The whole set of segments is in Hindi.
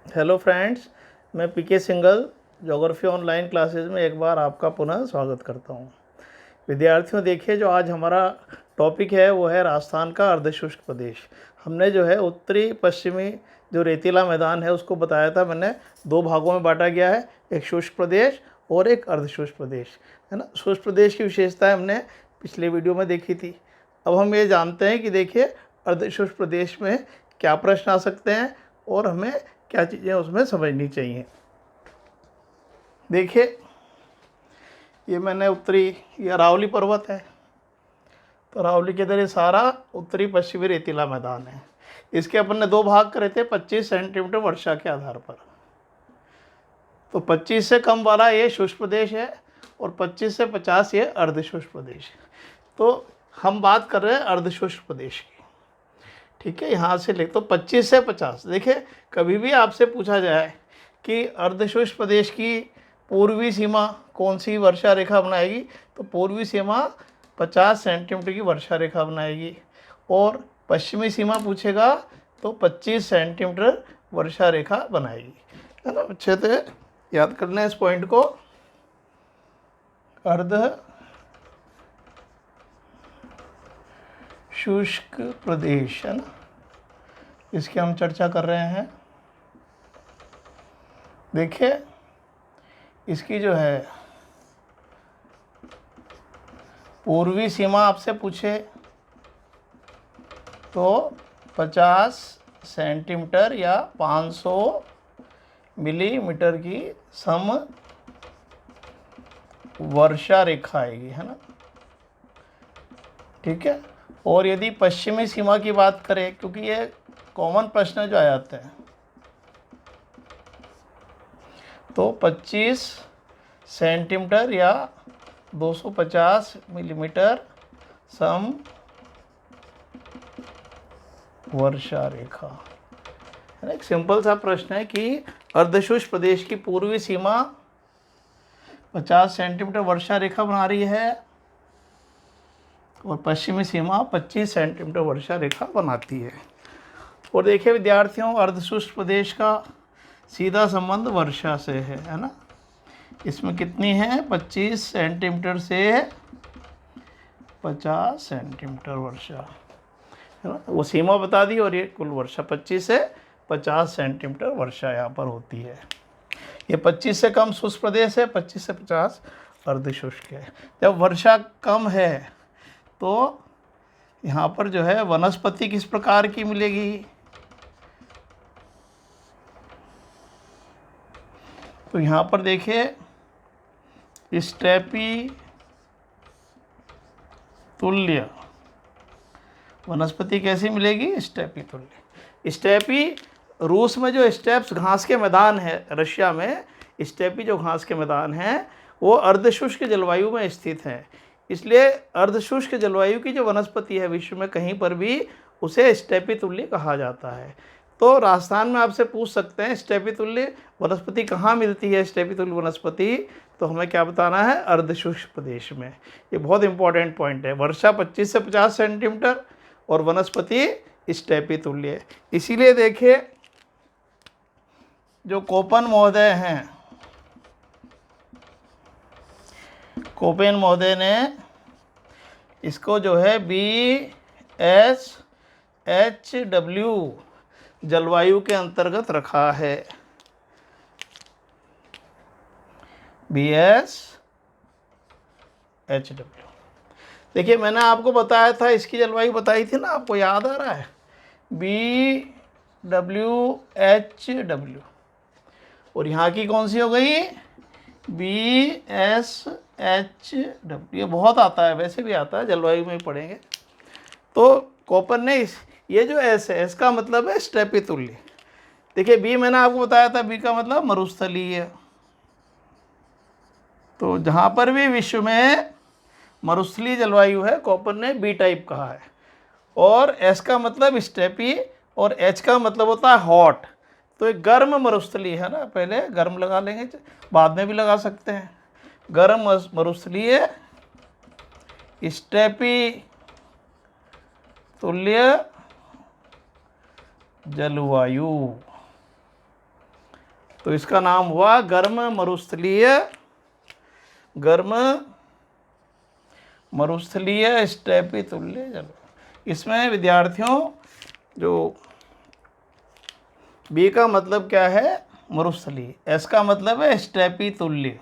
हेलो फ्रेंड्स, मैं पीके सिंगल ज्योग्राफी ऑनलाइन क्लासेस में एक बार आपका पुनः स्वागत करता हूं। विद्यार्थियों, देखिए जो आज हमारा टॉपिक है वो है राजस्थान का अर्धशुष्क प्रदेश। हमने जो है उत्तरी पश्चिमी जो रेतीला मैदान है उसको बताया था, मैंने दो भागों में बांटा गया है, एक शुष्क प्रदेश और एक अर्धशुष्क प्रदेश, है ना। शुष्क प्रदेश की विशेषताएं हमने पिछले वीडियो में देखी थी। अब हम ये जानते हैं कि देखिए अर्धशुष्क प्रदेश में क्या प्रश्न आ सकते हैं और हमें क्या चीज़ें उसमें समझनी चाहिए। देखिए ये मैंने ये अरावली पर्वत है, तो अरावली के इधर ये सारा उत्तरी पश्चिमी रेतीला मैदान है। इसके अपन ने दो भाग करे थे 25 सेंटीमीटर वर्षा के आधार पर। तो 25 से कम वाला ये शुष्क प्रदेश है और 25 से 50 ये अर्धशुष्क प्रदेश है। तो हम बात कर रहे हैं अर्धशुष्क प्रदेश की, ठीक है। यहाँ से ले तो 25 से 50। देखिए कभी भी आपसे पूछा जाए कि अर्धशुष्क प्रदेश की पूर्वी सीमा कौन सी वर्षा रेखा बनाएगी, तो पूर्वी सीमा 50 सेंटीमीटर की वर्षा रेखा बनाएगी, और पश्चिमी सीमा पूछेगा तो 25 सेंटीमीटर वर्षा रेखा बनाएगी, है ना। अच्छे से याद करना है इस पॉइंट को। अर्ध शुष्क प्रदेश, है ना, इसकी हम चर्चा कर रहे हैं। देखिए इसकी जो है पूर्वी सीमा आपसे पूछे तो 50 सेंटीमीटर या 500 मिलीमीटर की सम वर्षा रेखा आएगी, है ना, ठीक है। और यदि पश्चिमी सीमा की बात करें, क्योंकि ये कॉमन प्रश्न जो आ जाते हैं, तो 25 सेंटीमीटर या 250 मिलीमीटर सम वर्षा रेखा, है ना। एक सिंपल सा प्रश्न है कि अर्धशुष्क प्रदेश की पूर्वी सीमा 50 सेंटीमीटर वर्षा रेखा बना रही है और पश्चिमी सीमा 25 सेंटीमीटर वर्षा रेखा बनाती है। और देखिए विद्यार्थियों, अर्धशुष्क प्रदेश का सीधा संबंध वर्षा से है ना। इसमें कितनी है, 25 सेंटीमीटर से 50 सेंटीमीटर वर्षा, है ना। वो सीमा बता दी और ये कुल वर्षा 25 से 50 सेंटीमीटर वर्षा यहाँ पर होती है। ये 25 से कम शुष्क प्रदेश है, 25 से 50 अर्धशुष्क है। जब वर्षा कम है तो यहाँ पर जो है वनस्पति किस प्रकार की मिलेगी, तो यहाँ पर देखिए स्टेपी तुल्य वनस्पति कैसी मिलेगी, स्टेपी तुल्य। स्टेपी, रूस में जो स्टेप्स घास के मैदान है, रशिया में स्टेपी जो घास के मैदान हैं वो अर्धशुष्क जलवायु में स्थित हैं। इसलिए अर्धशुष्क जलवायु की जो वनस्पति है विश्व में कहीं पर भी उसे स्टेपी तुल्य कहा जाता है। तो राजस्थान में आपसे पूछ सकते हैं स्टेपी तुल्य वनस्पति कहाँ मिलती है, स्टेपी तुल्य वनस्पति, तो हमें क्या बताना है, अर्धशुष्क प्रदेश में। ये बहुत इंपॉर्टेंट पॉइंट है। वर्षा 25 से 50 सेंटीमीटर और वनस्पति स्टेपी तुल्य। इसीलिए देखिए जो कोपन महोदय हैं, कोपेन महोदय ने इसको जो है BSHW जलवायु के अंतर्गत रखा है। BSHW, देखिए मैंने आपको बताया था, इसकी जलवायु बताई थी ना, आपको याद आ रहा है, BWHW, और यहाँ की कौन सी हो गई, BSHW। ये बहुत आता है, वैसे भी आता है, जलवायु में ही पढ़ेंगे। तो कोपन ने ये जो एस है, इसका मतलब है स्टेपी तुल्य। देखिए बी मैंने आपको बताया था, बी का मतलब मरुस्थलीय। तो जहाँ पर भी विश्व में मरुस्थलीय जलवायु है, कोपन ने बी टाइप कहा है। और एस का मतलब स्टेपी और एच का मतलब होता है हॉट। तो एक गर्म मरुस्थलीय है ना, पहले गर्म लगा लेंगे, बाद में भी लगा सकते हैं। गर्म मरुस्थलीय स्टेपी तुल्य जलवायु, तो इसका नाम हुआ गर्म मरुस्थलीय, गर्म मरुस्थलीय स्टेपी तुल्य जल। इसमें विद्यार्थियों जो बी का मतलब क्या है, मरुस्थलीय, एस का मतलब है स्टेपी तुल्य।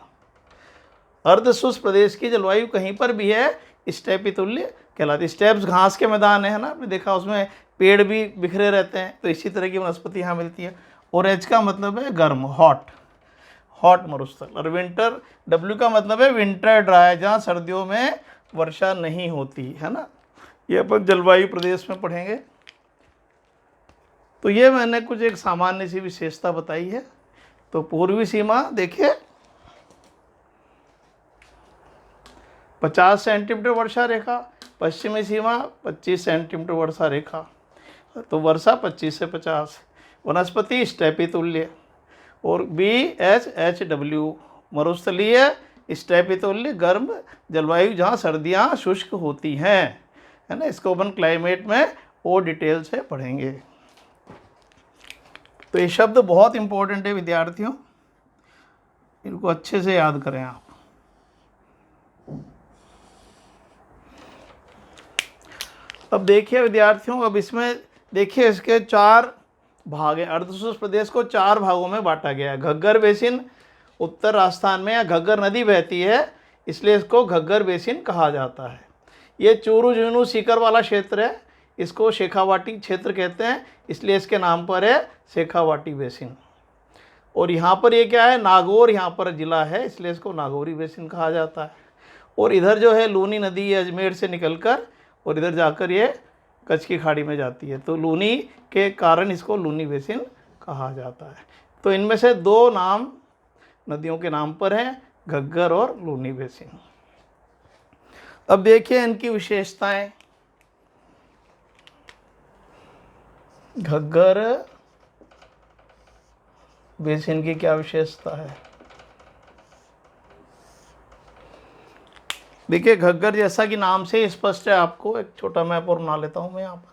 अर्धशुष्क प्रदेश की जलवायु कहीं पर भी है स्टेपी तुल्य कहलाती है। स्टेप्स घास के मैदान है ना, आपने देखा, उसमें पेड़ भी बिखरे रहते हैं, तो इसी तरह की वनस्पति यहाँ मिलती है। और एच का मतलब है गर्म, हॉट, हॉट मरुस्थल। और विंटर, डब्ल्यू का मतलब है विंटर ड्राई, जहाँ सर्दियों में वर्षा नहीं होती है ना। ये अपन जलवायु प्रदेश में पढ़ेंगे। तो ये मैंने कुछ एक सामान्य सी विशेषता बताई है। तो पूर्वी सीमा देखिए 50 सेंटीमीटर वर्षा रेखा, पश्चिमी सीमा 25 सेंटीमीटर वर्षा रेखा, तो वर्षा 25 से 50। वनस्पति स्टेपी तुल्य। और बी एच डब्ल्यू मरुस्थलीय स्टेपी तुल्य गर्म जलवायु, जहाँ सर्दियाँ शुष्क होती हैं, है ना। इसको अपन क्लाइमेट में और डिटेल से पढ़ेंगे। तो ये शब्द बहुत इंपॉर्टेंट है विद्यार्थियों, इनको अच्छे से याद करें आप। अब देखिए विद्यार्थियों, अब इसमें देखिए इसके 4 भाग हैं। अर्धशुष्क प्रदेश को 4 भागों में बांटा गया है। घग्गर बेसिन उत्तर राजस्थान में, या घग्गर नदी बहती है, इसलिए इसको घग्गर बेसिन कहा जाता है। ये चूरू झुंझुनू सीकर वाला क्षेत्र है, इसको शेखावाटी क्षेत्र कहते हैं, इसलिए इसके नाम पर है शेखावाटी बेसिन। और यहाँ पर ये क्या है, नागौर यहाँ पर ज़िला है, इसलिए इसको नागौरी बेसिन कहा जाता है। और इधर जो है लूनी नदी है अजमेर से निकलकर और इधर जाकर ये कच्छ की खाड़ी में जाती है, तो लूनी के कारण इसको लूनी बेसिन कहा जाता है। तो इनमें से 2 नाम नदियों के नाम पर हैं, घग्गर और लूनी बेसिन। अब देखिए इनकी विशेषताएं। घग्गर बेसिन की क्या विशेषता है, देखिए घग्गर जैसा कि नाम से स्पष्ट है, आपको एक छोटा मैप और बना लेता हूं मैं यहाँ पर।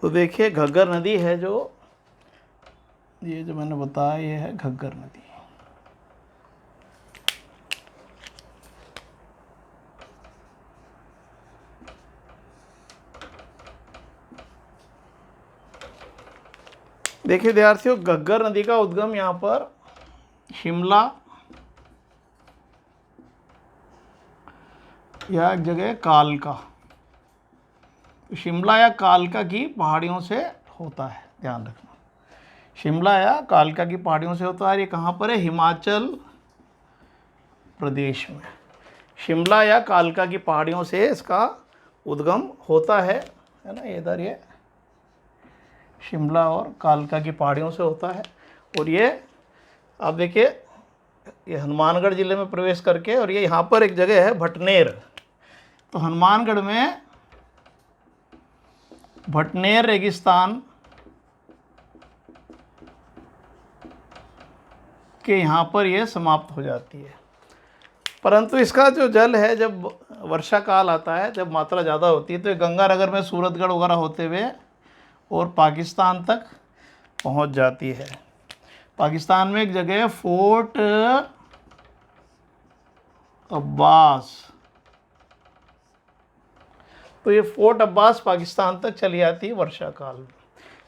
तो देखिए घग्गर नदी है, जो ये जो मैंने बताया ये है घग्गर नदी। देखिए विद्यार्थियों, घग्गर नदी का उद्गम यहाँ पर शिमला या एक जगह कालका, शिमला या कालका की पहाड़ियों से होता है, ध्यान रखना। शिमला या कालका की पहाड़ियों से होता है। ये कहाँ पर है, हिमाचल प्रदेश में। शिमला या कालका की पहाड़ियों से इसका उद्गम होता है ना। इधर ये शिमला और कालका की पहाड़ियों से होता है। और ये आप देखिए, ये हनुमानगढ़ ज़िले में प्रवेश करके, और ये यहाँ पर एक जगह है भटनेर। तो हनुमानगढ़ में भटनेर रेगिस्तान के यहाँ पर ये समाप्त हो जाती है। परंतु इसका जो जल है, जब वर्षा काल आता है, जब मात्रा ज़्यादा होती है, तो ये गंगानगर में सूरतगढ़ वगैरह होते हुए और पाकिस्तान तक पहुंच जाती है। पाकिस्तान में एक जगह है फोर्ट अब्बास, तो ये फोर्ट अब्बास पाकिस्तान तक चली जाती है वर्षा काल में।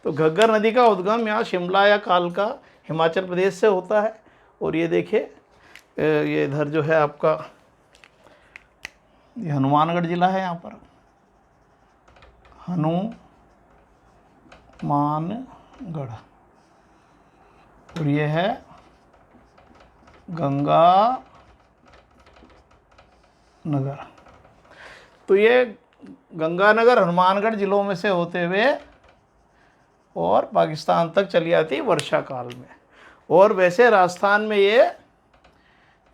तो घग्गर नदी का उद्गम यहाँ शिमला या कालका हिमाचल प्रदेश से होता है। और ये देखिए, ये इधर जो है आपका, ये हनुमानगढ़ ज़िला है, यहाँ पर हनुमानगढ़, और ये है गंगानगर। तो ये गंगानगर हनुमानगढ़ ज़िलों में से होते हुए और पाकिस्तान तक चली आती वर्षा काल में। और वैसे राजस्थान में ये,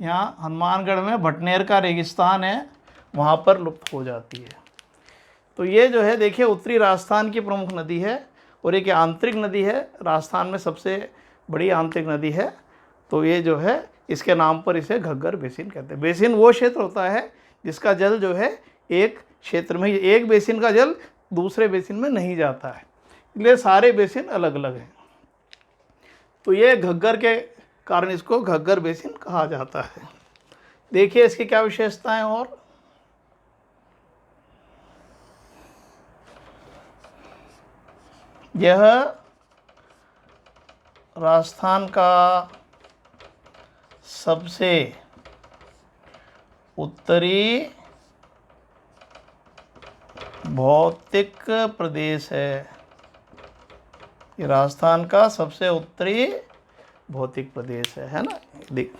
यहाँ हनुमानगढ़ में भटनेर का रेगिस्तान है, वहाँ पर लुप्त हो जाती है। तो ये जो है देखिए उत्तरी राजस्थान की प्रमुख नदी है, और एक आंतरिक नदी है, राजस्थान में सबसे बड़ी आंतरिक नदी है। तो ये जो है इसके नाम पर इसे घग्गर बेसिन कहते हैं। बेसिन वो क्षेत्र होता है जिसका जल जो है एक क्षेत्र में, एक बेसिन का जल दूसरे बेसिन में नहीं जाता है, इसलिए सारे बेसिन अलग अलग हैं। तो ये घग्गर के कारण इसको घग्गर बेसिन कहा जाता है। देखिए इसकी क्या विशेषताएं और यह राजस्थान का सबसे उत्तरी भौतिक प्रदेश है। ये राजस्थान का सबसे उत्तरी भौतिक प्रदेश है ना। देख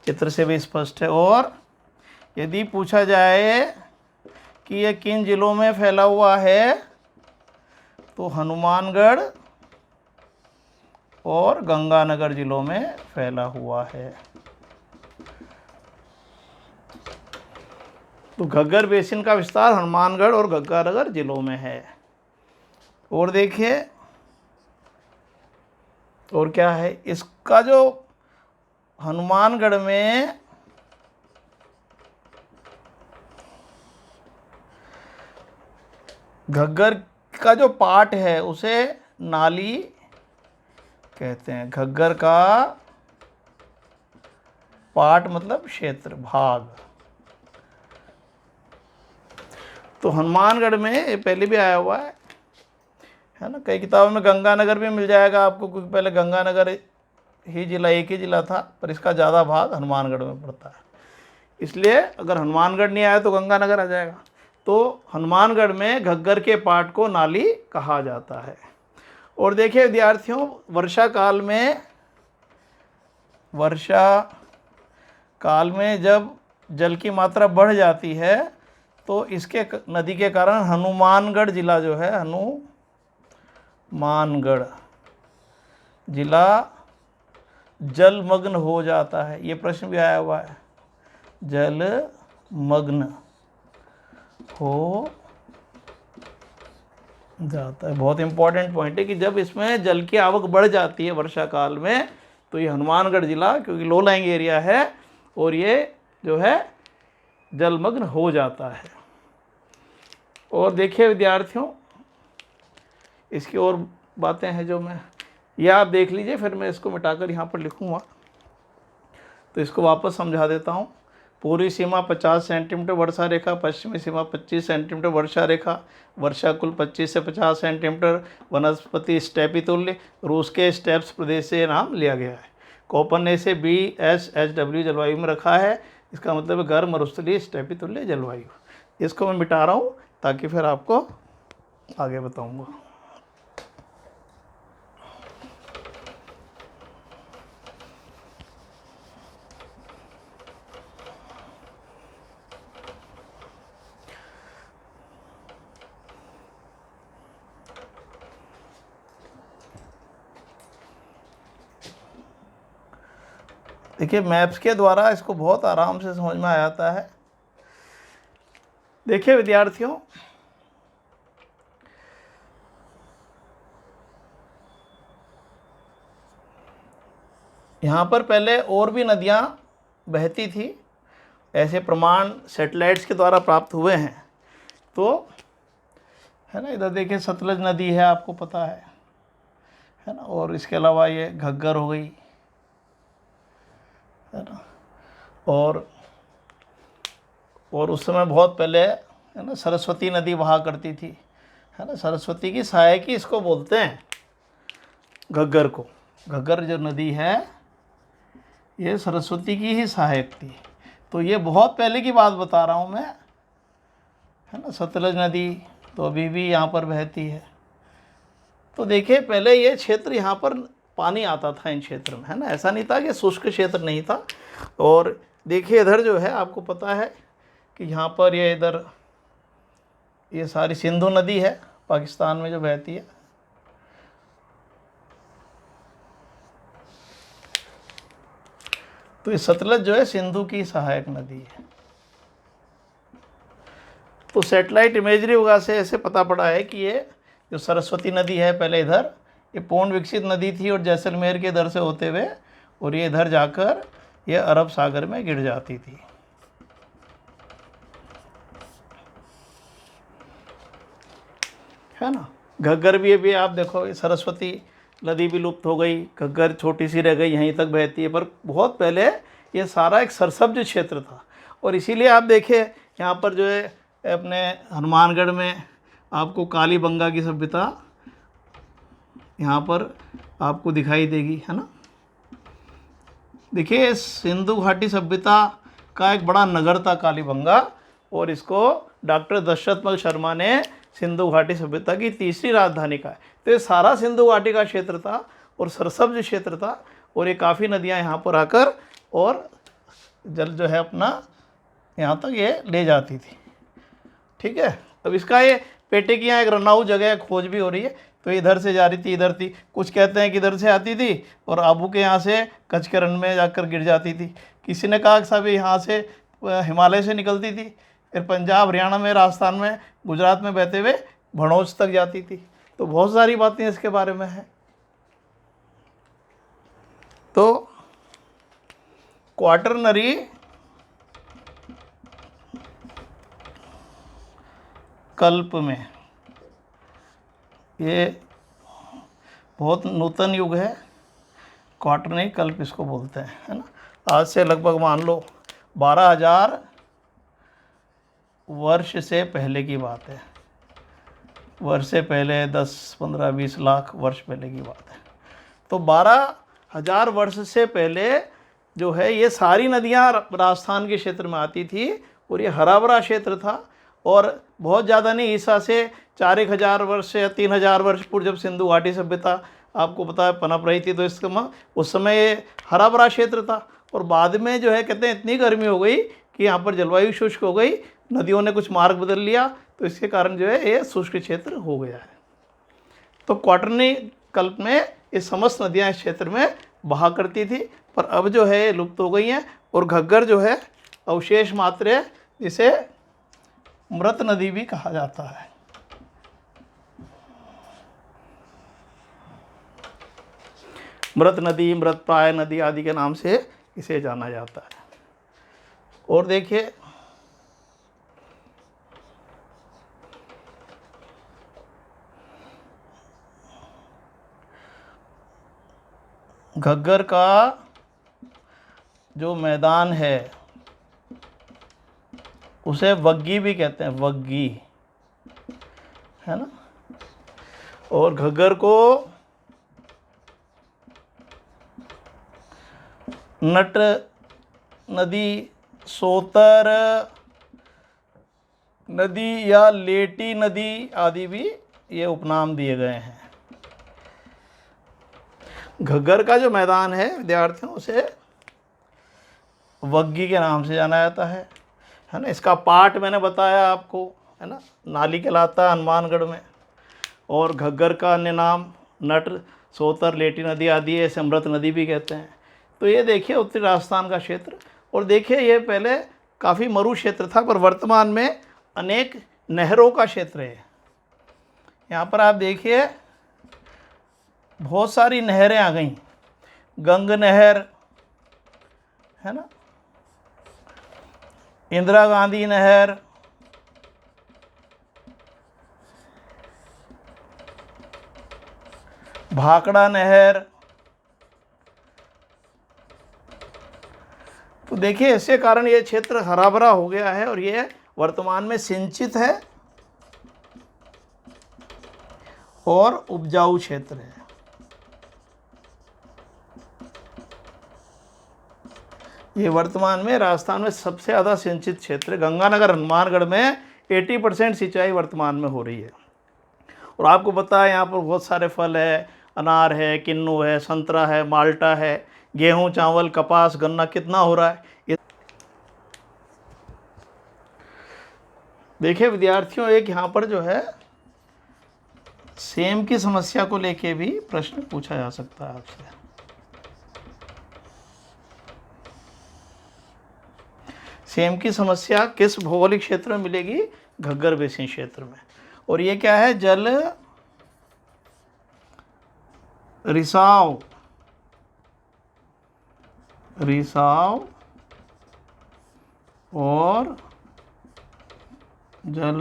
चित्र से भी स्पष्ट है। और यदि पूछा जाए कि यह किन जिलों में फैला हुआ है, तो हनुमानगढ़ और गंगानगर जिलों में फैला हुआ है। तो घग्गर बेसिन का विस्तार हनुमानगढ़ और गंगानगर जिलों में है। और देखिए और क्या है, इसका जो हनुमानगढ़ में घग्गर का जो पार्ट है उसे नाली कहते हैं। घग्गर का पार्ट मतलब क्षेत्र, भाग। तो हनुमानगढ़ में ये पहले भी आया हुआ है ना। कई किताबों में गंगानगर भी मिल जाएगा आपको, क्योंकि पहले गंगानगर ही जिला, एक ही जिला था, पर इसका ज़्यादा भाग हनुमानगढ़ में पड़ता है। इसलिए अगर हनुमानगढ़ नहीं आया तो गंगानगर आ जाएगा। तो हनुमानगढ़ में घग्गर के पार्ट को नाली कहा जाता है। और देखिए विद्यार्थियों, वर्षा काल में जब जल की मात्रा बढ़ जाती है तो इसके नदी के कारण हनुमानगढ़ जिला जो है, हनुमानगढ़ जिला जलमग्न हो जाता है। ये प्रश्न भी आया हुआ है, जलमग्न हो जाता है। बहुत इंपॉर्टेंट पॉइंट है कि जब इसमें जल की आवक बढ़ जाती है वर्षा काल में, तो ये हनुमानगढ़ जिला, क्योंकि लो लाइंग एरिया है, और ये जो है जलमग्न हो जाता है। और देखिए विद्यार्थियों, इसकी और बातें हैं जो मैं, ये आप देख लीजिए, फिर मैं इसको मिटाकर यहाँ पर लिखूँगा। तो इसको वापस समझा देता हूँ। पूर्वी सीमा 50 सेंटीमीटर वर्षा रेखा, पश्चिमी सीमा 25 सेंटीमीटर वर्षा रेखा, वर्षा कुल 25 से 50 सेंटीमीटर, वनस्पति स्टेपी तुल्य, रूस के स्टेप्स प्रदेश से नाम लिया गया है। कोपन ने इसे BSHW जलवायु में रखा है। इसका मतलब है गर्म मरुस्थलीय स्टेपी तुल्य जलवायु। इसको मैं मिटा रहा हूँ ताकि फिर आपको आगे बताऊँगा। देखिए मैप्स के द्वारा इसको बहुत आराम से समझ में आ जाता है। देखिए विद्यार्थियों, यहाँ पर पहले और भी नदियाँ बहती थी, ऐसे प्रमाण सैटेलाइट्स के द्वारा प्राप्त हुए हैं। तो है ना, इधर देखिए सतलज नदी है, आपको पता है ना। और इसके अलावा ये घग्गर हो गई, है ना। और उस समय बहुत पहले है ना सरस्वती नदी बहा करती थी, है ना। सरस्वती की सहायकी इसको बोलते हैं, घग्गर को। घग्गर जो नदी है ये सरस्वती की ही सहायक थी। तो ये बहुत पहले की बात बता रहा हूँ मैं, है ना। सतलज नदी तो अभी भी यहाँ पर बहती है। तो देखिए पहले ये क्षेत्र, यहाँ पर पानी आता था इन क्षेत्र में, है ना। ऐसा नहीं था कि शुष्क क्षेत्र नहीं था। और देखिए इधर जो है, आपको पता है कि यहाँ पर ये इधर ये सारी सिंधु नदी है पाकिस्तान में जो बहती है। तो ये सतलज जो है सिंधु की सहायक नदी है। तो सैटेलाइट इमेजरी वगैरह से ऐसे पता पड़ा है कि ये जो सरस्वती नदी है पहले इधर, ये पूर्ण विकसित नदी थी और जैसलमेर के इधर से होते हुए और ये इधर जाकर ये अरब सागर में गिर जाती थी। है ना। घग्गर भी अभी आप देखो, सरस्वती नदी भी लुप्त हो गई, घग्गर छोटी सी रह गई, यहीं तक बहती है, पर बहुत पहले ये सारा एक सरसब्ज क्षेत्र था। और इसीलिए आप देखिए यहाँ पर जो है अपने हनुमानगढ़ में आपको कालीबंगा की सभ्यता यहाँ पर आपको दिखाई देगी, है ना। देखिए सिंधु घाटी सभ्यता का एक बड़ा नगर था कालीबंगा, और इसको डॉक्टर दशरथमल शर्मा ने सिंधु घाटी सभ्यता की तीसरी राजधानी का है। तो ये सारा सिंधु घाटी का क्षेत्र था और सरसब्ज क्षेत्र था, और ये काफ़ी नदियाँ यहाँ पर आकर और जल जो है अपना यहाँ तक ये ले जाती थी। ठीक है। अब इसका ये पेटे की यहाँ एक रनाऊ जगह खोज भी हो रही है, तो इधर से जा रही थी, इधर थी, कुछ कहते हैं कि इधर से आती थी और आबू के यहाँ से कच्छ के रण में जाकर गिर जाती थी। किसी ने कहा कि साहब यहाँ से हिमालय से निकलती थी, फिर पंजाब हरियाणा में, राजस्थान में, गुजरात में बहते हुए भड़ोच तक जाती थी। तो बहुत सारी बातें इसके बारे में हैं। तो क्वाटरनरी कल्प में ये बहुत नूतन युग है, क्वाटरनरी कल्प इसको बोलते हैं, है ना। आज से लगभग मान लो 12,000 वर्ष से पहले की बात है, वर्ष से पहले 10, 15, 20 लाख वर्ष पहले की बात है। तो 12,000 वर्ष से पहले जो है ये सारी नदियाँ राजस्थान के क्षेत्र में आती थी, और ये हरा भरा क्षेत्र था। और बहुत ज़्यादा नहीं, ईसा से 4,000 वर्ष या 3,000 वर्ष पूर्व जब सिंधु घाटी सभ्यता आपको पता है पनप रही थी, तो उस समय ये हरा भरा क्षेत्र था। और बाद में जो है कहते हैं इतनी गर्मी हो गई कि यहाँ पर जलवायु शुष्क हो गई, नदियों ने कुछ मार्ग बदल लिया, तो इसके कारण जो है ये शुष्क क्षेत्र हो गया है। तो क्वाटरनरी कल्प में ये समस्त नदियाँ इस क्षेत्र में बहा करती थी, पर अब जो है ये लुप्त हो गई हैं। और घग्गर जो है अवशेष मात्र है, जिसे मृत नदी भी कहा जाता है। मृत नदी, मृतप्राय नदी आदि के नाम से इसे जाना जाता है। और देखिए घग्गर का जो मैदान है उसे वग्गी भी कहते हैं, वग्गी, है ना। और घग्गर को नट नदी, सोतर नदी या लेटी नदी आदि भी ये उपनाम दिए गए हैं। घग्गर का जो मैदान है विद्यार्थियों, उसे वग्गी के नाम से जाना जाता है ना। इसका पाठ मैंने बताया आपको, है ना, नाली कहलाता है हनुमानगढ़ में। और घग्गर का अन्य नाम नट, सोतर, लेटी नदी आदि है, अमृत नदी भी कहते हैं। तो ये देखिए उत्तरी राजस्थान का क्षेत्र, और देखिए ये पहले काफ़ी मरु क्षेत्र था, पर वर्तमान में अनेक नहरों का क्षेत्र है। यहाँ पर आप देखिए बहुत सारी नहरें आ गई, गंग नहर, है ना, इंदिरा गांधी नहर, भाखड़ा नहर। तो देखिए इसके कारण ये क्षेत्र हरा भरा हो गया है, और ये वर्तमान में सिंचित है और उपजाऊ क्षेत्र है। ये वर्तमान में राजस्थान में सबसे ज़्यादा सिंचित क्षेत्र, गंगानगर हनुमानगढ़ में 80% सिंचाई वर्तमान में हो रही है। और आपको पता है यहाँ पर बहुत सारे फल है, अनार है, किन्नू है, संतरा है, माल्टा है, गेहूँ, चावल, कपास, गन्ना कितना हो रहा है ये देखिए विद्यार्थियों। एक यहाँ पर जो है सेम की समस्या को लेके भी प्रश्न पूछा जा सकता है आपसे। सेम की समस्या किस भौगोलिक क्षेत्र में मिलेगी? घग्गर बेसिन क्षेत्र में। और ये क्या है? जल रिसाव, रिसाव और जल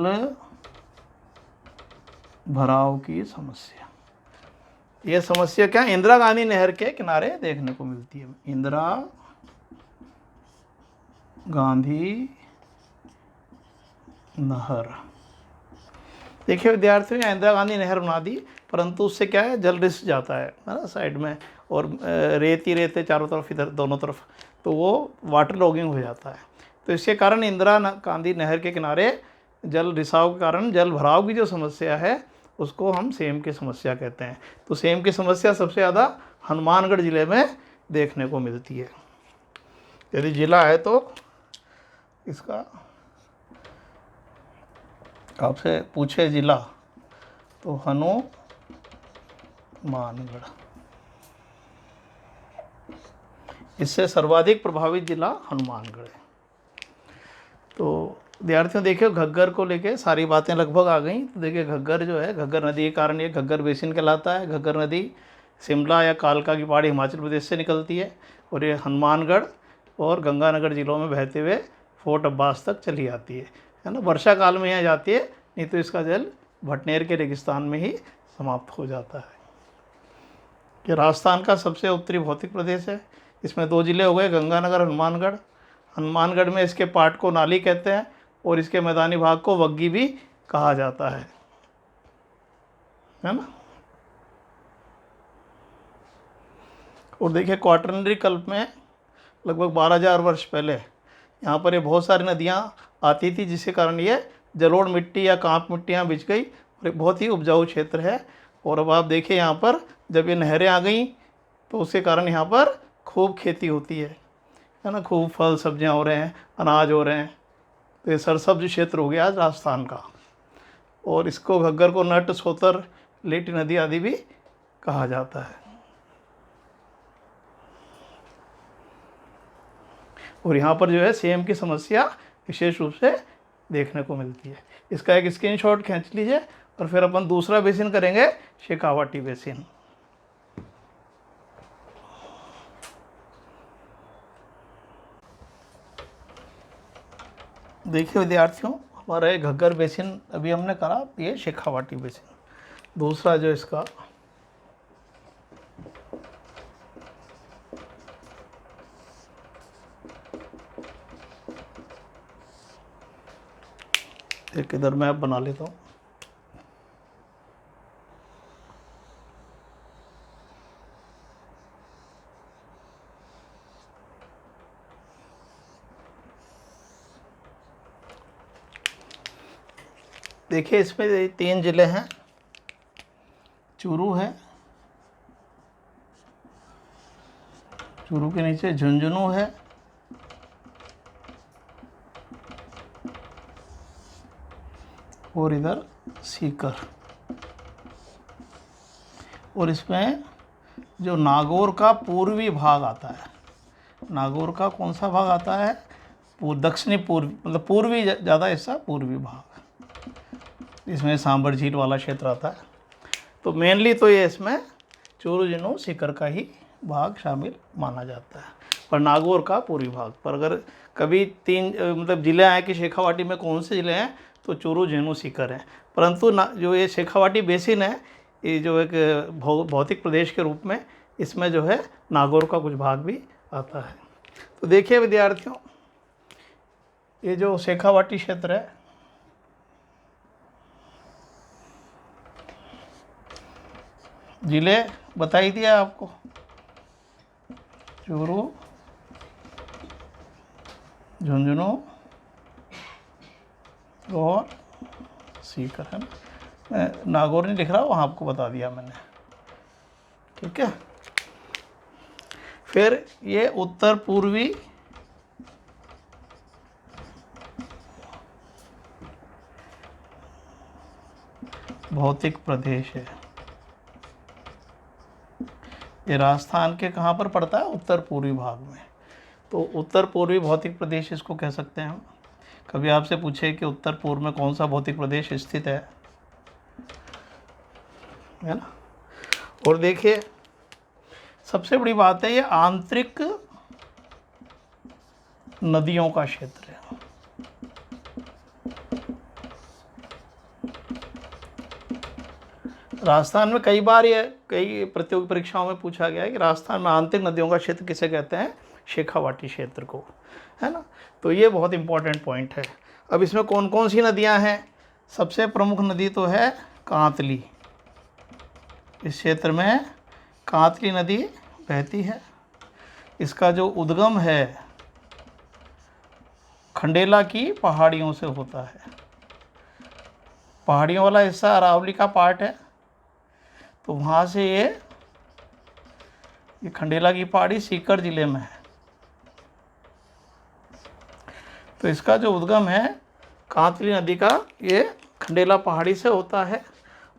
भराव की समस्या। यह समस्या क्या इंदिरा गांधी नहर के किनारे देखने को मिलती है। इंदिरा गांधी नहर, देखिए विद्यार्थियों, यहाँ इंदिरा गांधी नहर बना दी, परंतु उससे क्या है, जल रिस जाता है ना साइड में, और रेत ही रेत है चारों तरफ, इधर दोनों तरफ, तो वो वाटर लॉगिंग हो जाता है। तो इसके कारण इंदिरा गांधी नहर के किनारे जल रिसाव के कारण जल भराव की जो समस्या है उसको हम सेम की समस्या कहते हैं। तो सेम की समस्या सबसे ज़्यादा हनुमानगढ़ ज़िले में देखने को मिलती है। यदि ज़िला है तो इसका आपसे पूछे ज़िला तो हनुमानगढ़, इससे सर्वाधिक प्रभावित ज़िला हनुमानगढ़ है। तो विद्यार्थियों देखिए, घग्गर को लेके सारी बातें लगभग आ गई। तो देखिए घग्गर जो है, घग्गर नदी के कारण ये घग्गर बेसिन कहलाता है। घग्गर नदी शिमला या कालका की पहाड़ी हिमाचल प्रदेश से निकलती है और ये हनुमानगढ़ और गंगानगर ज़िलों में बहते हुए फोर्ट अब्बास तक चली आती है ना। वर्षा काल में यहाँ जाती है, नहीं तो इसका जल भटनेर के रेगिस्तान में ही समाप्त हो जाता है। ये राजस्थान का सबसे उत्तरी भौतिक प्रदेश है। इसमें 2 ज़िले हो गए, गंगानगर, हनुमानगढ़। हनुमानगढ़ में इसके पाट को नाली कहते हैं और इसके मैदानी भाग को वग्गी भी कहा जाता है ना। और देखिए क्वाटरनरी कल्प में लगभग 12,000 वर्ष पहले यहाँ पर ये बहुत सारी नदियाँ आती थी, जिसके कारण ये जलोढ़ मिट्टी या कांप मिट्टियाँ बिछ गई और एक बहुत ही उपजाऊ क्षेत्र है। और अब आप देखिए यहाँ पर जब ये नहरें आ गई तो उसके कारण यहाँ पर खूब खेती होती है ना, खूब फल सब्जियाँ हो रहे हैं, अनाज हो रहे हैं। तो ये सरसब्ज क्षेत्र हो गया आज राजस्थान का। और इसको घग्गर को नट, सोतर, लेटी नदी आदि भी कहा जाता है। और यहाँ पर जो है सेम की समस्या विशेष रूप से देखने को मिलती है। इसका एक स्क्रीनशॉट खींच लीजिए और फिर अपन दूसरा बेसिन करेंगे, शेखावाटी बेसिन। देखिए विद्यार्थियों, हमारा ये घग्गर बेसिन अभी हमने करा, ये शेखावाटी बेसिन। दूसरा जो इसका एक इधर मैप बना लेता हूँ। देखिए इसमें 3 ज़िले हैं, चूरू है, चूरू के नीचे झुंझुनू है, और इधर सीकर। और इसमें जो नागौर का पूर्वी भाग आता है, नागौर का कौन सा भाग आता है, दक्षिणी पूर्वी, मतलब पूर्वी ज़्यादा हिस्सा, पूर्वी भाग, इसमें सांबर झील वाला क्षेत्र आता है। तो मेनली तो ये इसमें चूरू, झुंझुनू, सीकर का ही भाग शामिल माना जाता है, पर नागौर का पूर्वी भाग। पर अगर कभी 3 मतलब ज़िले आए कि शेखावाटी में कौन से ज़िले हैं, तो चूरू, झुंझुनू, सीकर हैं। परंतु जो ये शेखावाटी बेसिन है, ये जो एक भौतिक प्रदेश के रूप में, इसमें जो है नागौर का कुछ भाग भी आता है। तो देखिए विद्यार्थियों, ये जो शेखावाटी क्षेत्र है, ज़िले बता ही दिया आपको, चूरू, झुंझुनू और सीकर है ना। मैं नागौर नहीं लिख रहा, वहाँ आपको बता दिया मैंने, ठीक है। फिर ये उत्तर पूर्वी भौतिक प्रदेश है। ये राजस्थान के कहाँ पर पड़ता है, उत्तर पूर्वी भाग में। तो उत्तर पूर्वी भौतिक प्रदेश इसको कह सकते हैं हम। कभी आपसे पूछे कि उत्तर पूर्व में कौन सा भौतिक प्रदेश स्थित है ना। और देखिए सबसे बड़ी बात है ये आंतरिक नदियों का क्षेत्र है। राजस्थान में कई बार ये कई प्रतियोगी परीक्षाओं में पूछा गया है कि राजस्थान में आंतरिक नदियों का क्षेत्र किसे कहते हैं, शेखावाटी क्षेत्र को, है ना। तो ये बहुत इंपॉर्टेंट पॉइंट है। अब इसमें कौन कौन सी नदियां हैं, सबसे प्रमुख नदी तो है कांतली। इस क्षेत्र में कांतली नदी बहती है। इसका जो उद्गम है खंडेला की पहाड़ियों से होता है। पहाड़ियों वाला हिस्सा अरावली का पार्ट है, तो वहाँ से ये खंडेला की पहाड़ी सीकर जिले में है। तो इसका जो उद्गम है कांतली नदी का, ये खंडेला पहाड़ी से होता है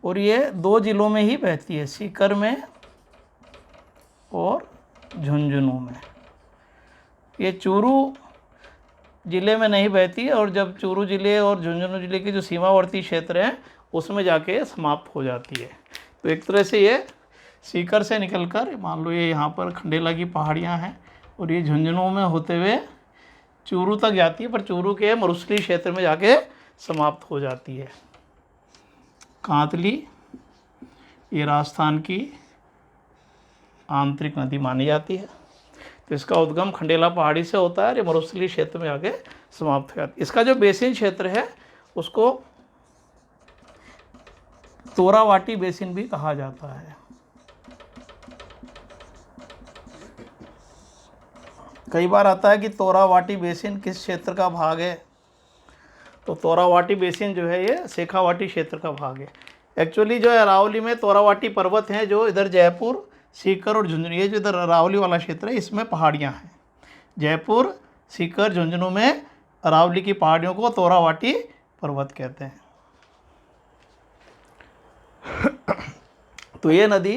और ये 2 जिलों में ही बहती है, सीकर में और झुंझुनू में। ये चूरू ज़िले में नहीं बहती, और जब चूरू ज़िले और झुंझुनू ज़िले के जो सीमावर्ती क्षेत्र हैं उसमें जाके समाप्त हो जाती है। तो एक तरह से ये सीकर से निकलकर, मान लो ये यहाँ पर खंडेला की पहाड़ियाँ हैं और ये झुंझुनू में होते हुए चूरू तक जाती है, पर चूरू के मरुस्थली क्षेत्र में जाके समाप्त हो जाती है। कांतली ये राजस्थान की आंतरिक नदी मानी जाती है। तो इसका उद्गम खंडेला पहाड़ी से होता है, ये मरुस्थलीय क्षेत्र में आके समाप्त हो जाती है। इसका जो बेसिन क्षेत्र है उसको तोरावाटी बेसिन भी कहा जाता है। कई बार आता है कि तोरावाटी बेसिन किस क्षेत्र का भाग है, तो तोरावाटी बेसिन जो है ये शेखावाटी क्षेत्र का भाग है। एक्चुअली जो है अरावली में तोरावाटी पर्वत हैं, जो इधर जयपुर, सीकर और झुंझुनू, ये जो इधर अरावली वाला क्षेत्र है इसमें पहाड़ियाँ हैं। जयपुर, सीकर, झुंझुनू में अरावली की पहाड़ियों को तोरावाटी पर्वत कहते हैं। तो ये नदी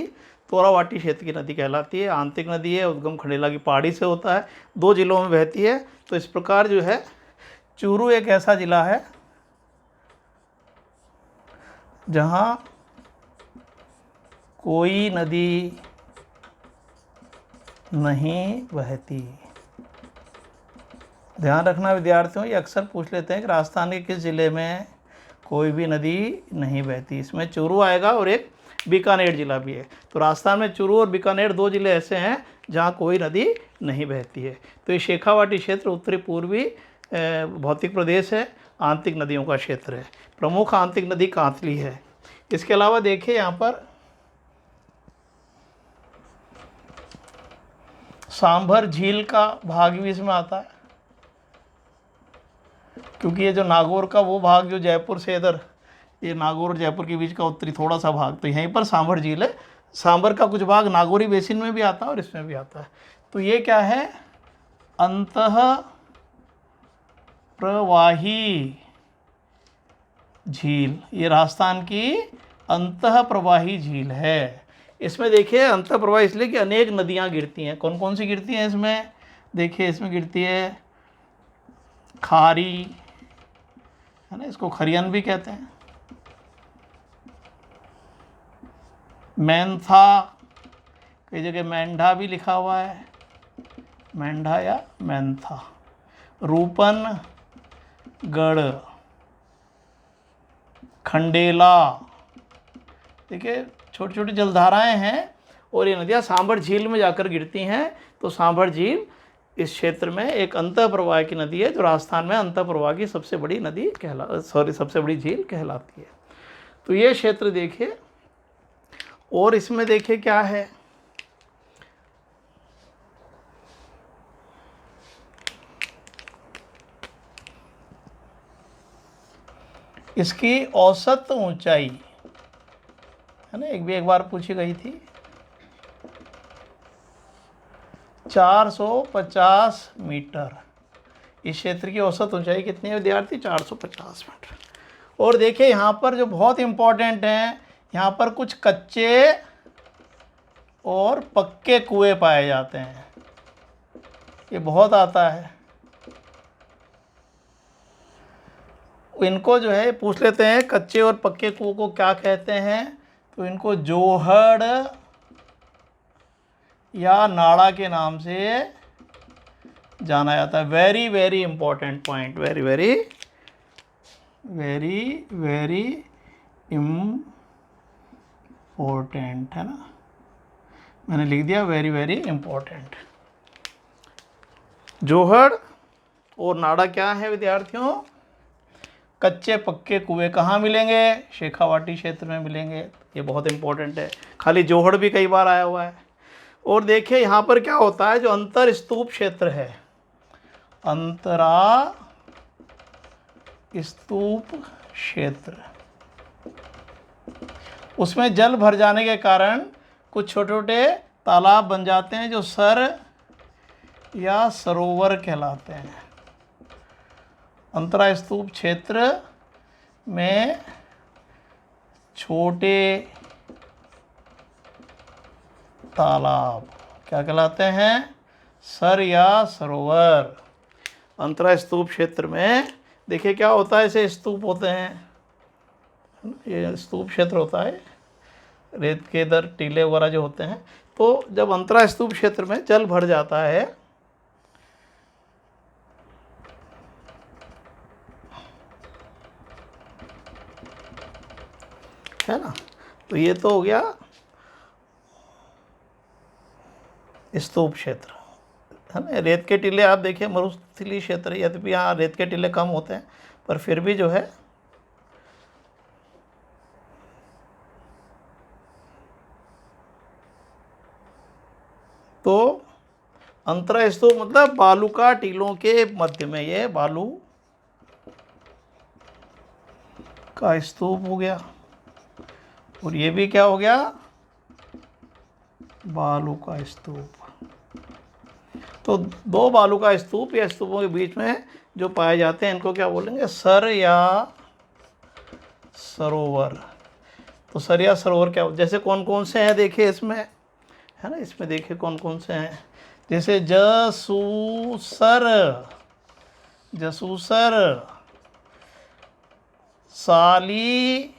तोरावाटी क्षेत्र की नदी कहलाती है, आंतरिक नदी है, उद्गम खंडेला की पहाड़ी से होता है, 2 जिलों में बहती है। तो इस प्रकार जो है चूरू एक ऐसा ज़िला है जहाँ कोई नदी नहीं बहती। ध्यान रखना विद्यार्थियों, ये अक्सर पूछ लेते हैं कि राजस्थान के किस ज़िले में कोई भी नदी नहीं बहती। इसमें चूरू आएगा और एक बीकानेर ज़िला भी है। तो राजस्थान में चूरू और बीकानेर 2 ज़िले ऐसे हैं जहाँ कोई नदी नहीं बहती है। तो ये शेखावाटी क्षेत्र उत्तरी पूर्वी भौतिक प्रदेश है, आंतरिक नदियों का क्षेत्र है। प्रमुख आंतरिक नदी कांतली है। इसके अलावा देखिए यहाँ पर सांभर झील का भाग भी इसमें आता है, क्योंकि ये जो नागौर का वो भाग जो जयपुर से इधर, ये नागौर और जयपुर के बीच का उत्तरी थोड़ा सा भाग, तो यहीं पर सांभर झील है। सांभर का कुछ भाग नागौरी बेसिन में भी आता है और इसमें भी आता है। तो ये क्या है, अंतः प्रवाही झील, ये राजस्थान की अंतः प्रवाही झील है। इसमें देखिए अंतः प्रवाही इसलिए कि अनेक नदियाँ गिरती हैं। कौन कौन सी गिरती हैं इसमें, देखिए इसमें गिरती है खारी, है ना, इसको खरियन भी कहते हैं, मैंथा, कई जगह मेंढा भी लिखा हुआ है, मेंढा या मैंथा, रूपन गढ़, खंडेला। देखिए छोटी छोटी जलधाराएं हैं और ये नदियाँ सांभर झील में जाकर गिरती हैं। तो सांभर झील इस क्षेत्र में एक अंतः प्रवाह की नदी है, जो राजस्थान में अंतः प्रवाह की सबसे बड़ी नदी सबसे बड़ी झील कहलाती है। तो ये क्षेत्र देखिए, और इसमें देखिए क्या है, इसकी औसत ऊंचाई है ना, एक बार पूछी गई थी, 450 मीटर। इस क्षेत्र की औसत ऊंचाई कितनी है विद्यार्थी, 450 मीटर। और देखिए यहाँ पर जो बहुत इम्पोर्टेंट हैं, यहाँ पर कुछ कच्चे और पक्के कुएं पाए जाते हैं, ये बहुत आता है। इनको जो है पूछ लेते हैं, कच्चे और पक्के कुओं को क्या कहते हैं, तो इनको जोहड़ या नाड़ा के नाम से जाना जाता है। Very very important point, very very very very important, है ना, मैंने लिख दिया वेरी वेरी इंपॉर्टेंट। जोहड़ और नाड़ा क्या है विद्यार्थियों? कच्चे पक्के कुएं कहाँ मिलेंगे? शेखावाटी क्षेत्र में मिलेंगे। ये बहुत इंपॉर्टेंट है। खाली जोहड़ भी कई बार आया हुआ है। और देखिए यहाँ पर क्या होता है, जो अंतर स्तूप क्षेत्र है, अंतरा स्तूप क्षेत्र, उसमें जल भर जाने के कारण कुछ छोटे छोटे तालाब बन जाते हैं जो सर या सरोवर कहलाते हैं। अंतरा स्तूप क्षेत्र में छोटे तालाब क्या कहलाते हैं? सर या सरोवर। अंतरा स्तूप क्षेत्र में देखिए क्या होता है, ऐसे स्तूप होते हैं, ये स्तूप क्षेत्र होता है, रेत के इधर टीले वगैरह जो होते हैं। तो जब अंतरा स्तूप क्षेत्र में जल भर जाता है ना, तो ये तो हो गया स्तूप क्षेत्र, है ना। रेत के टीले आप देखिए मरुस्थलीय क्षेत्र, यद्यपि यहाँ रेत के टीले कम होते हैं, पर फिर भी जो है तो अंतरा स्तूप मतलब बालू का टीलों के मध्य में, ये बालू का स्तूप हो गया, और ये भी क्या हो गया? बालू का स्तूप। तो दो बालू का स्तूप या स्तूपों के बीच में जो पाए जाते हैं इनको क्या बोलेंगे? सर या सरोवर। तो सर या सरोवर क्या, जैसे कौन कौन से हैं देखिए इसमें, है ना, इसमें देखिए कौन कौन से हैं। जैसे जसूसर, जसूसर, साली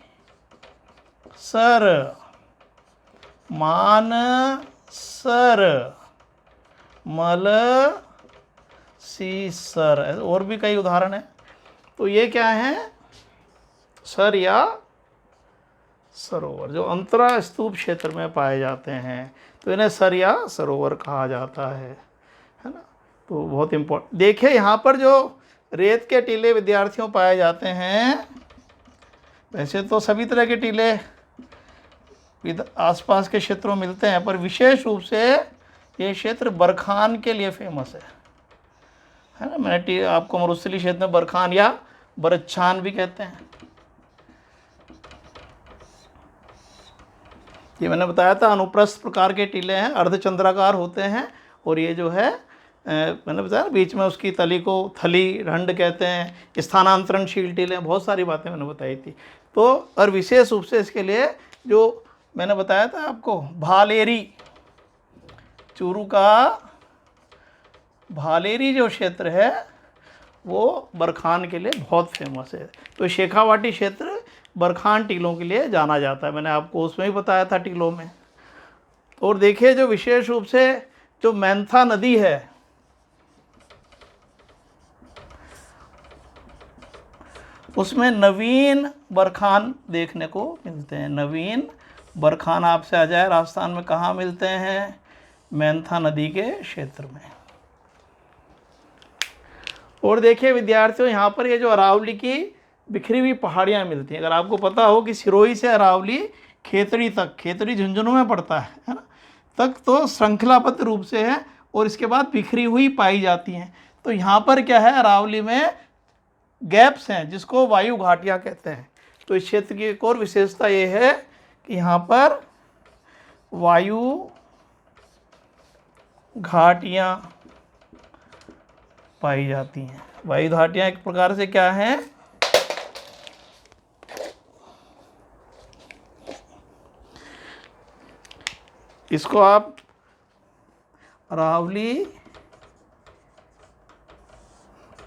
सर, मानसर, मल सीसर, और भी कई उदाहरण हैं। तो ये क्या है? सर या सरोवर, जो अंतरा स्तूप क्षेत्र में पाए जाते हैं, तो इन्हें सर या सरोवर कहा जाता है ना। तो बहुत इम्पोर्टेंट। देखिए यहाँ पर जो रेत के टीले विद्यार्थियों पाए जाते हैं, वैसे तो सभी तरह के टीले आसपास के क्षेत्रों में मिलते हैं, पर विशेष रूप से ये क्षेत्र बरखान के लिए फेमस है ना। मैंने आपको मरुस्थलीय क्षेत्र में बरखान या बरच्छान भी कहते हैं। ये मैंने बताया था अनुप्रस्थ प्रकार के टीले हैं, अर्धचंद्राकार होते हैं, और ये जो है मैंने बताया बीच में उसकी तली को थली रंड कहते हैं। स्थानांतरणशील टीले, बहुत सारी बातें मैंने बताई थी। तो और विशेष रूप से इसके लिए जो मैंने बताया था आपको, भालेरी, चूरू का भालेरी जो क्षेत्र है वो बरखान के लिए बहुत फेमस है। तो शेखावाटी क्षेत्र बरखान टीलों के लिए जाना जाता है, मैंने आपको उसमें ही बताया था टीलों में। और देखिए जो विशेष रूप से जो मैंथा नदी है, उसमें नवीन बरखान देखने को मिलते हैं। नवीन बरखान आपसे आ जाए राजस्थान में, कहाँ मिलते हैं? मैंथा नदी के क्षेत्र में। और देखिए विद्यार्थियों यहाँ पर ये जो अरावली की बिखरी हुई पहाड़ियाँ मिलती हैं। अगर आपको पता हो कि सिरोही से अरावली खेतड़ी तक, खेतड़ी झुंझुनू में पड़ता है ना, तक तो श्रृंखलाबद्ध रूप से है, और इसके बाद बिखरी हुई पाई जाती हैं। तो यहाँ पर क्या है, अरावली में गैप्स हैं जिसको वायु घाटियाँ कहते हैं। तो इस क्षेत्र की एक और विशेषता ये है कि यहाँ पर वायु घाटियाँ पाई जाती हैं। वायु घाटियाँ एक प्रकार से क्या हैं? इसको आप अरावली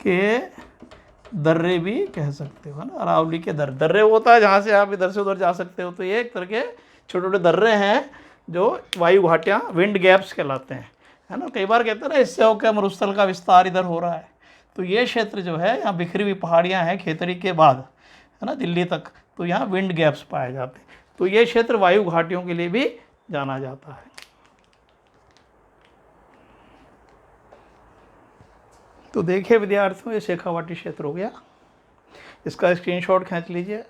के दर्रे भी कह सकते हो, है ना। अरावली के दर्रे होता है जहाँ से आप इधर से उधर जा सकते हो। तो ये एक तरह के छोटे छोटे दर्रे हैं जो वायु घाटियाँ विंड गैप्स कहलाते हैं, है ना। कई बार कहते हैं ना इससे होकर मरुस्थल का विस्तार इधर हो रहा है, तो ये क्षेत्र जो है यहाँ बिखरी हुई पहाड़ियाँ हैं खेतड़ी के बाद, है ना, दिल्ली तक, तो यहाँ विंड गैप्स पाए जाते हैं। तो ये क्षेत्र वायु घाटियों के लिए भी जाना जाता है। तो देखिए विद्यार्थियों, ये शेखावाटी क्षेत्र हो गया, इसका स्क्रीनशॉट खींच लीजिए।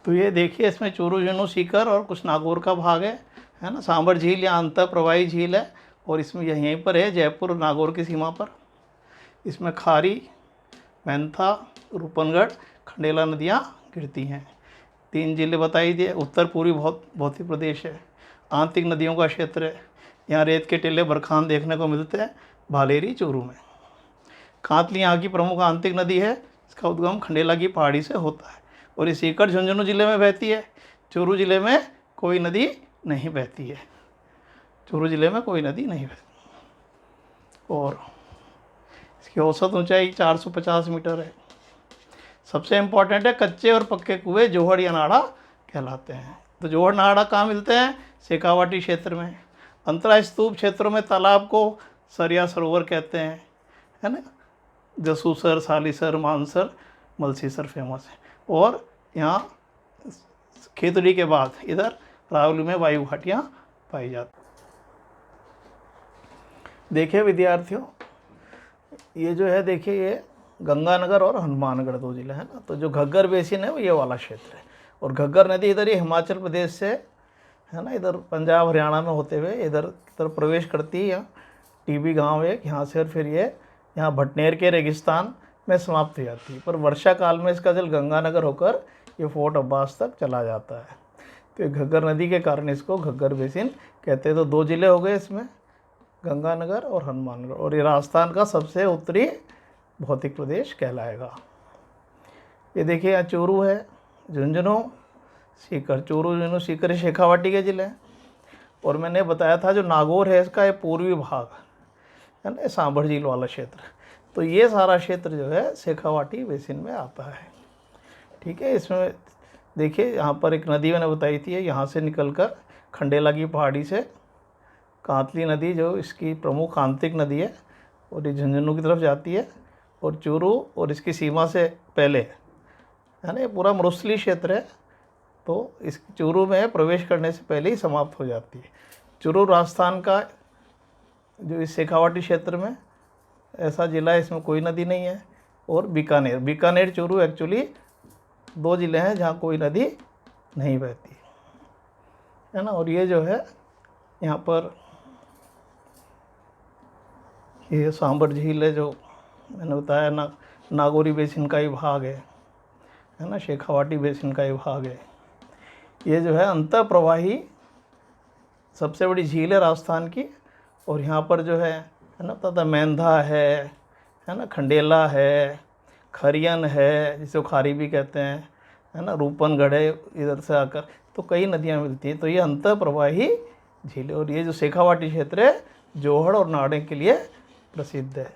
तो ये देखिए इसमें चूरू, जुनू, सीकर और कुछ नागौर का भाग है ना। सांबर झील या अंतर प्रवाही झील है, और इसमें यहीं पर है जयपुर और नागौर की सीमा पर। इसमें खारी, मैंथा, रूपनगढ़, खंडेला नदियाँ गिरती हैं। 3 जिले बताई दिए। उत्तर पूर्वी भौतिक प्रदेश है, आंतरिक नदियों का क्षेत्र है। यहाँ रेत के टीले बरखान देखने को मिलते हैं भालेरी, चूरू में। कांतली यहाँ की प्रमुख आंतरिक नदी है, इसका उद्गम खंडेला की पहाड़ी से होता है, और ये सीकर झुंझुनू जिले में बहती है। चूरू जिले में कोई नदी नहीं बहती है, चूरू जिले में कोई नदी नहीं बहती। और इसकी औसत ऊंचाई 450 मीटर है। सबसे इम्पॉर्टेंट है कच्चे और पक्के कुएं जोहड़ या नाड़ा कहलाते हैं। तो जोहड़ नाड़ा कहाँ मिलते हैं? शेखावाटी क्षेत्र में। अंतरा स्तूप क्षेत्रों में तालाब को सरिया सरोवर कहते हैं, है ना। जसूसर, सालीसर, मानसर, मलसीसर फेमस है। और यहाँ खेतड़ी के बाद इधर रावली में वायु घाटियाँ पाई जाती। देखिए विद्यार्थियों, ये जो है देखिए ये गंगानगर और हनुमानगढ़ 2 जिले हैं ना। तो जो घग्गर बेसिन है वो ये वाला क्षेत्र है, और घग्गर नदी इधर ये हिमाचल प्रदेश से, है ना, इधर पंजाब हरियाणा में होते हुए इधर प्रवेश करती है। यहाँ टीबी गांव है यहाँ से, और फिर ये यहाँ भटनेर के रेगिस्तान में समाप्त हो जाती है। पर वर्षा काल में इसका जल गंगानगर होकर ये फोर्ट अब्बास तक चला जाता है। तो ये घग्गर नदी के कारण इसको घग्गर बेसिन कहते हैं। तो 2 जिले हो गए इसमें, गंगानगर और हनुमानगढ़, और ये राजस्थान का सबसे उत्तरी भौतिक प्रदेश कहलाएगा। ये देखिए यहाँ चूरू है, झुंझुनू, सीकर। चूरू, झुंझुनू, सीकर ये शेखावाटी के जिले हैं। और मैंने बताया था जो नागौर है इसका ये पूर्वी भाग है ना, सांभर झील वाला क्षेत्र। तो ये सारा क्षेत्र जो है शेखावाटी बेसिन में आता है, ठीक है। इसमें देखिए यहाँ पर एक नदी मैंने बताई थी, यहाँ से निकलकर खंडेला की पहाड़ी से कांतली नदी जो इसकी प्रमुख आंतरिक नदी है, और ये झुंझुनू की तरफ जाती है, और चूरू और इसकी सीमा से पहले, है ना, ये पूरा मरुस्थलीय क्षेत्र है। तो इस चूरू में प्रवेश करने से पहले ही समाप्त हो जाती है। चूरू राजस्थान का जो इस शेखावाटी क्षेत्र में ऐसा जिला है, इसमें कोई नदी नहीं है। और बीकानेर चूरू एक्चुअली 2 जिले हैं जहाँ कोई नदी नहीं बहती, है ना। और ये जो है यहाँ पर ये सांभर झील है जो मैंने बताया ना, नागौरी बेसिन का ही भाग है ना, शेखावाटी बेसिन का ही भाग है। ये जो है अंतर प्रवाही सबसे बड़ी झील है राजस्थान की। और यहाँ पर जो है ना, तथा मैंधा है ना, खंडेला है, खरियन है जिसे खारी भी कहते हैं, है ना, रूपनगढ़ है इधर से आकर। तो कई नदियाँ मिलती हैं। तो ये अंतर प्रवाही झील है। और ये जो शेखावाटी क्षेत्र है जोहड़ और नाड़े के लिए प्रसिद्ध है।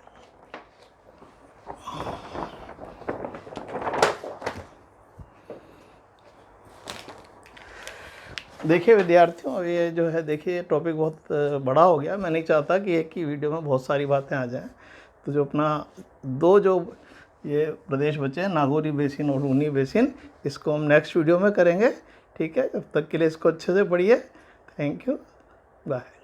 देखिए विद्यार्थियों, ये जो है देखिए टॉपिक बहुत बड़ा हो गया। मैं नहीं चाहता कि एक ही वीडियो में बहुत सारी बातें आ जाएं। तो जो अपना 2 जो ये प्रदेश बचे हैं, नागौरी बेसिन और ऊनी बेसिन, इसको हम नेक्स्ट वीडियो में करेंगे, ठीक है। तब तक के लिए इसको अच्छे से पढ़िए। Thank you, bye.